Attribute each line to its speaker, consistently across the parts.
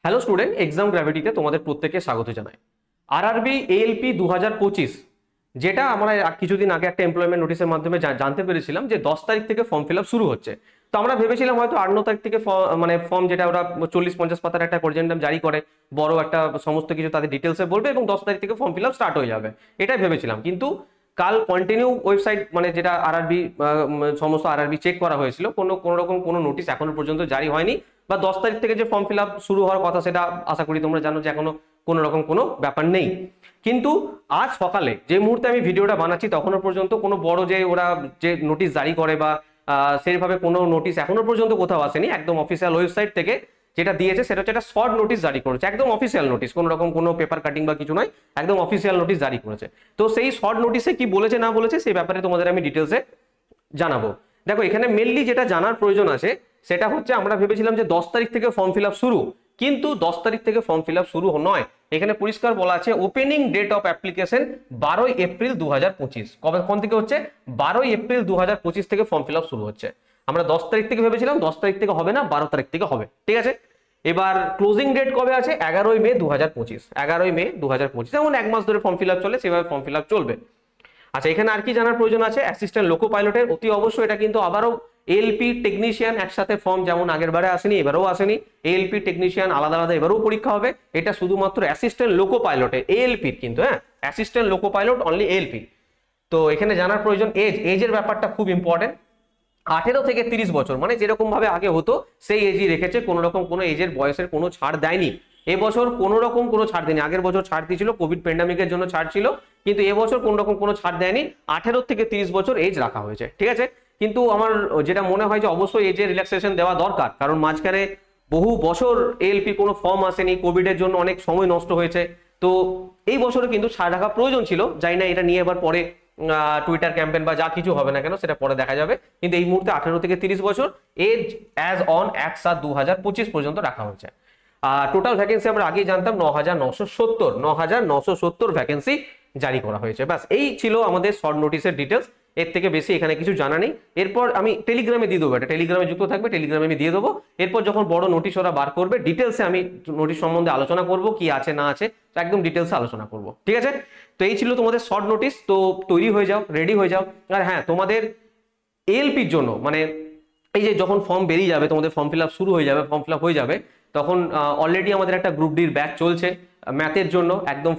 Speaker 1: Hello student, exam গ্র্যাভিটিতে তোমাদের প্রত্যেককে স্বাগত জানাই। আরআরবি এএলপি 2025, যেটা আমরা কিছুদিন আগে একটা এমপ্লয়মেন্ট নোটিশের মাধ্যমে জানতে পেরেছিলাম যে 10 তারিখ থেকে ফর্ম ফিল আপ শুরু হচ্ছে। তো আমরা ভেবেছিলাম হয়তো 8-9 তারিখ থেকে মানে ফর্ম, যেটা ওরা 40-50 পাতার একটা কর্জেন্ডাম জারি করে, বড় একটা সমস্ত কিছু তাদের ডিটেলসে বলবে এবং 10 তারিখ থেকে ফর্ম ফিল আপ স্টার্ট হয়ে যাবে, এটাই ভেবেছিলাম। কিন্তু কাল কন্টিনিউ ওয়েবসাইট, মানে যেটা আরআরবি সমস্ত আরআরবি চেক করা হয়েছিল, কোনো রকম কোনো নোটিশ এখনো পর্যন্ত জারি হয়নি। বা 10 তারিখ থেকে যে ফর্ম ফিল আপ শুরু হওয়ার কথা, সেটা আশা করি তোমরা জানো যে এখনো কোনো রকম কোনো ব্যাপার নেই। কিন্তু আজ সকালে যে মুহূর্তে আমি ভিডিওটা বানাচ্ছি, তখনও পর্যন্ত কোনো বড় যে ওরা যে নোটিশ জারি করে বা সেইভাবে কোনো নোটিশ এখনো পর্যন্ত কোথাও আসেনি। একদম অফিসিয়াল ওয়েবসাইট থেকে যেটা দিয়েছে সেটা হচ্ছে একটা শর্ট নোটিশ জারি করেছে, একদম অফিসিয়াল নোটিশ, কোনো রকম কোনো পেপার কাটিং বা কিছু নয়, একদম অফিসিয়াল নোটিশ জারি করেছে। তো সেই শর্ট নোটিশে কি বলেছে না বলেছে সেই ব্যাপারে তোমাদের আমি ডিটেলসে জানাবো। দেখো, এখানে মেনলি যেটা জানার প্রয়োজন আছে সেটা হচ্ছে, আমরা ভেবেছিলাম যে 10 তারিখ থেকে ফর্ম ফিল আপ শুরু, কিন্তু 10 তারিখ থেকে ফর্ম ফিল আপ শুরু নয়। এখানে পরিষ্কার বলা আছে opening date of application 12 April 2025। কোন থেকে হচ্ছে? 12 এপ্রিল 2025 থেকে ফর্ম ফিল আপ শুরু হচ্ছে। আমরা 10 তারিখ থেকে ভেবেছিলাম, 10 তারিখ থেকে হবে না, 12 তারিখ থেকে হবে। ঠিক আছে, এবার ক্লোজিং ডেট কবে আছে? 11 মে 2025। 11 মে 2025, যেমন এক মাস ধরে ফর্ম ফিল আপ চলে, সেভাবে ফর্ম ফিল আপ চলবে। আচ্ছা, এখানে আর কি জানার প্রয়োজন আছে? অ্যাসিস্ট্যান্ট লোকো পাইলটের অতি অবশ্যই, এটা কিন্তু আবারও এএলপি টেকনিশিয়ান একসাথে ফর্ম, যেমন আগের বারে আসেনি এবারেও আসেনি। এএলপি টেকনিশিয়ান আলাদা আলাদা এবারেও পরীক্ষা হবে। এটা শুধুমাত্র অ্যাসিস্ট্যান্ট লোকো পাইলটের, এএলপির কিন্তু, হ্যাঁ, assistant loco pilot only, ALP. তো এখানে জানার প্রয়োজন এজের ব্যাপারটা খুব ইম্পর্টেন্ট। 18 থেকে 30 বছর, মানে যেরকম ভাবে আগে হতো সেই এজই রেখেছে, কোনো রকম কোনো এজের বয়সের কোনো ছাড় দেয়নি। এবছর কোনো রকম কোনো ছাড় দেয়নি। আগের বছর ছাড় দিয়েছিল, কোভিড প্যান্ডামিকের জন্য ছাড় ছিল, কিন্তু এবছর কোনো রকম কোনো ছাড় দেয়নি। 18 থেকে 30 বছর এজ রাখা হয়েছে। ঠিক আছে, কিন্তু আমার যেটা মনে হয় যে অবশ্যই এজে রিল্যাক্সেশন দেওয়া দরকার, কারণ মাঝখানে বহু বছর এএলপি কোনো ফর্ম আসেনি, কোভিডের জন্য অনেক সময় নষ্ট হয়েছে। তো এই বছরে কিন্তু ছাড় রাখা প্রয়োজন ছিল। জানি না এটা নিয়ে এবার পরে টুইটার ক্যাম্পেইন বা যা কিছু হবে না কেন সেটা পরে দেখা যাবে, কিন্তু এই মুহূর্তে 18 থেকে 30 বছর এজ অ্যাজ অন 1/7/2025 পর্যন্ত রাখা হয়েছে। টোটাল ভ্যাকেন্সি আমরা আগেই জানতাম 9,970 ভ্যাকেন্সি জারি করা হয়েছে। ব্যাস, এই ছিল আমাদের শর্ট নোটিশের ডিটেলস। এর থেকে বেশি এখানে কিছু জানা নেই। এরপর আমি টেলিগ্রামে দিয়ে দেবো, এটা টেলিগ্রামে যুক্ত থাকবে, টেলিগ্রামে আমি দিয়ে দেবো। এরপর যখন বড় নোটিশ ওরা বার করবে, ডিটেলসে আমি নোটিশ সম্বন্ধে আলোচনা করব, কি আছে না আছে একদম ডিটেলসে আলোচনা করব। ঠিক আছে, তো এই ছিল তোমাদের শর্ট নোটিশ। তো তৈরি হয়ে যাও, রেডি হয়ে যাও। আর হ্যাঁ, তোমাদের এএলপির জন্য, মানে এই যে যখন ফর্ম বেরিয়ে যাবে, তোমাদের ফর্ম ফিল আপ শুরু হয়ে যাবে, ফর্ম ফিল আপ হয়ে যাবে, তখন অলরেডি আমাদের একটা গ্রুপ ডির ব্যাচ চলছে ম্যাথের জন্য, একদম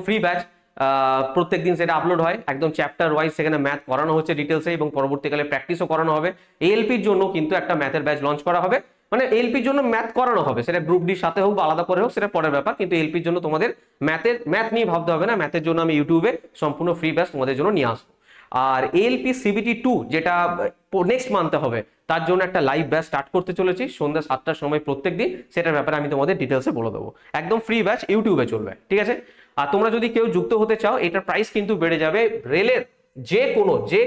Speaker 1: ফ্রি ব্যাচ। প্রত্যেকদিন সেটা আপলোড হয়, একদম চ্যাপ্টার ওয়াইজ সেখানে ম্যাথ করানো হচ্ছে ডিটেলসে, এবং পরবর্তীকালে প্র্যাকটিসও করানো হবে। এএলপির জন্য কিন্তু একটা ম্যাথের ব্যাচ লঞ্চ করা হবে, মানে এলপির জন্য ম্যাথ করানো হবে, সেটা গ্রুপ ডির সাথে হোক বা আলাদা করে হোক সেটা পরের ব্যাপার, কিন্তু এলপির জন্য তোমাদের ম্যাথ নিয়ে ভাবতে হবে না। ম্যাথের জন্য আমি ইউটিউবে সম্পূর্ণ ফ্রি ব্যাচ তোমাদের জন্য নিয়ে আসবো। আর এএলপি সিবিটি 2 যেটা নেক্সট মান্থে হবে, তার জন্য একটা লাইভ ব্যাচ স্টার্ট করতে চলেছি সন্ধ্যা 7টার সময় প্রত্যেকদিন। সেটার ব্যাপারে আমি তোমাদের ডিটেলসে বলে দেবো। একদম ফ্রি ব্যাচ, ইউটিউবে চলবে। ঠিক আছে, আর তোমরা যদি কেউ যুক্ত হতে চাও, এটার প্রাইস কিন্তু বেড়ে যাবে। রেলের যে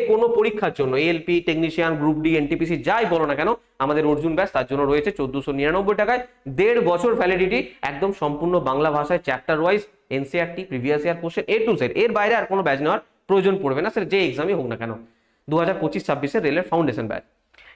Speaker 1: কোনো পরীক্ষার জন্য, ALP technician, group D, NTPC যাই বলো না কেন, আমাদের অর্জুন ব্যাচ তার জন্য রয়েছে 1499 টাকায়, 1.5 বছর ভ্যালিডিটি, একদম সম্পূর্ণ বাংলা ভাষায়, chapter wise, NCERT, previous year question A to Z। এর বাইরে আর কোনো ব্যাচ নেওয়ার প্রয়োজন পড়বে না, সেটা যে এক্সামই হোক না কেন। 2025-26 রেলের ফাউন্ডেশন ব্যাচ।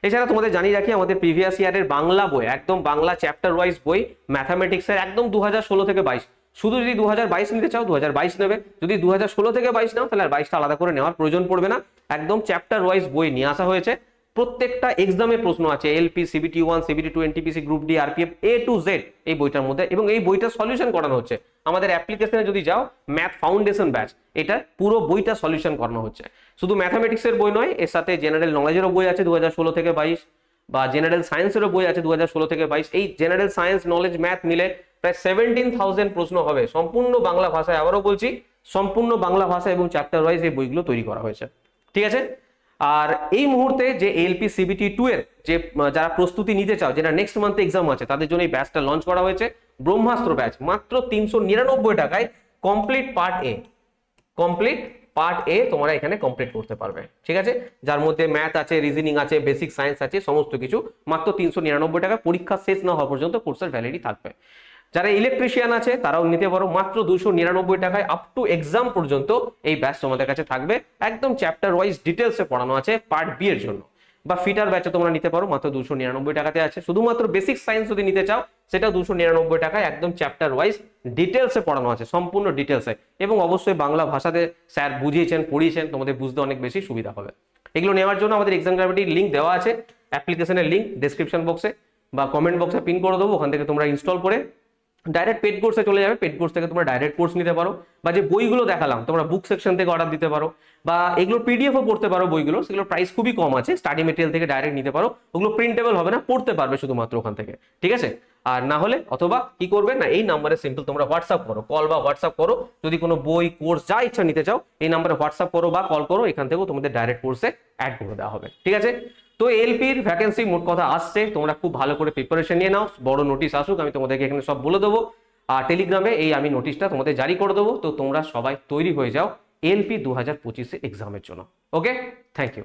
Speaker 1: এছাড়া তোমাদের জানিয়ে রাখি, আমাদের প্রিভিয়াস ইয়ারের বাংলা বই, একদম বাংলা চ্যাপ্টার ওয়াইজ বই, ম্যাথামেটিক্সের একদম 2016 থেকে 22, শুধু যদি 2022 নিতে চাও 2022 নেবে, যদি 2016 থেকে 22 নাও তাহলে আর 22টা আলাদা করে নেওয়ার প্রয়োজন পড়বে না। একদম চ্যাপ্টার ওয়াইজ বই নিয়ে আসা হয়েছে। প্রত্যেকটা এক্সামে প্রশ্ন আছে, LP, CBT 1, CBT 2, NTPC, group D, RPF, A to Z এই বইটার মধ্যে, এবং এই বইটা সলিউশন করানো হচ্ছে। আমাদের অ্যাপ্লিকেশনে যদি যাও, ম্যাথ ফাউন্ডেশন ব্যাচ, এটা পুরো বইটা সলিউশন করানো হচ্ছে। শুধু ম্যাথামেটিক্সের বই নয়, এর সাথে জেনারেল নলেজেরও বই আছে 2016 থেকে 22, বা জেনারেল সায়েন্সেরও বই আছে 2016 থেকে 22। এই জেনারেল সায়েন্স, নলেজ, ম্যাথ মিলে প্রায় 17,000 প্রশ্ন হবে, সম্পূর্ণ বাংলা ভাষায়। আবারও বলছি, সম্পূর্ণ বাংলা ভাষা এবং চ্যাপ্টার ওয়াইজ এই বইগুলো তৈরি করা হয়েছে। ঠিক আছে, আর এই মুহূর্তে যে এলপি সিবিটি 2 এর যে যারা প্রস্তুতি নিতে চাও, যেটা নেক্সট মান্থে এক্সাম আছে, তাদের জন্য এই ব্যাচটা লঞ্চ করা হয়েছে, ব্রহ্মাস্ত্র ব্যাচ, মাত্র 399 টাকায় কমপ্লিট পার্ট এ তোমরা এখানে কমপ্লিট করতে পারবে। ঠিক আছে, যার মধ্যে ম্যাথ আছে, রিজনিং আছে, বেসিক সায়েন্স আছে, সমস্ত কিছু মাত্র 399 টাকা। পরীক্ষা শেষ না হওয়া পর্যন্ত কোর্সের ভ্যালিডিটি থাকবে। যারা ইলেকট্রিশিয়ান আছে তারাও নিতে পারো, মাত্র 299 টাকায় আপ টু এক্সাম পর্যন্ত এই ব্যাচ তোমাদের কাছে থাকবে। একদম চ্যাপ্টার ওয়াইজ ডিটেলসে পড়ানো আছে পার্ট বি এর জন্য। বা ফিটার ব্যাচে তোমরা নিতে পারো, মাত্র 299 টাকাতে আছে। শুধুমাত্র বেসিক সায়েন্স যদি নিতে চাও সেটা 299 টাকায়, একদম চ্যাপ্টার ওয়াইজ ডিটেলসে পড়ানো আছে, সম্পূর্ণ ডিটেলসে, এবং অবশ্যই বাংলা ভাষাতে স্যার বুঝিয়েছেন পড়িয়েছেন, তোমাদের বুঝতে অনেক বেশি সুবিধা হবে। এগুলো নেওয়ার জন্য আমাদের এক্সাম গ্র্যাভিটির লিঙ্ক দেওয়া আছে, অ্যাপ্লিকেশনের লিঙ্ক ডেসক্রিপশন বক্সে বা কমেন্ট বক্সে পিন করে দেবো, ওখান থেকে তোমরা ইনস্টল করে ডাইরেক্ট পেড কোর্সে চলে যাবে। পেড কোর্স থেকে তোমরা ডাইরেক্ট কোর্স নিতে পারো, বা যে বইগুলো দেখালাম তোমরা বুক সেকশন থেকে অর্ডার দিতে পারো, বা এগুলো পিডিএফও পড়তে পারো বইগুলো, সেগুলো প্রাইস খুবই কম আছে, স্টাডি মেটেরিয়াল থেকে ডাইরেক্ট নিতে পারো, ওগুলো প্রিন্টেবল হবে না, পড়তে পারবে শুধুমাত্র ওখান থেকে, ঠিক আছে। আর না হলে অথবা কি করবে না, এই নাম্বারে সিম্পল তোমরা হোয়াটসঅ্যাপ করো, কল বা হোয়াটসঅ্যাপ করো, যদি কোনো বই কোর্স যা ইচ্ছা নিতে চাও এই নাম্বারে হোয়াটসঅ্যাপ করো বা কল করো, এখান থেকেও তোমাদের ডাইরেক্ট কোর্সে অ্যাড করে দেওয়া হবে, ঠিক আছে। তো এলপির ভ্যাকেন্সি মোট কথা আসছে, তোমরা খুব ভালো করে প্রিপারেশন নিয়ে নাও, বড় নোটিশ আসুক আমি তোমাদেরকে এখানে সব বলে দেবো, আর টেলিগ্রামে এই আমি নোটিশটা তোমাদের জারি করে দেবো। তো তোমরা সবাই তৈরি হয়ে যাও এলপি 2025 এক্সামের জন্য। ওকে, থ্যাংক ইউ।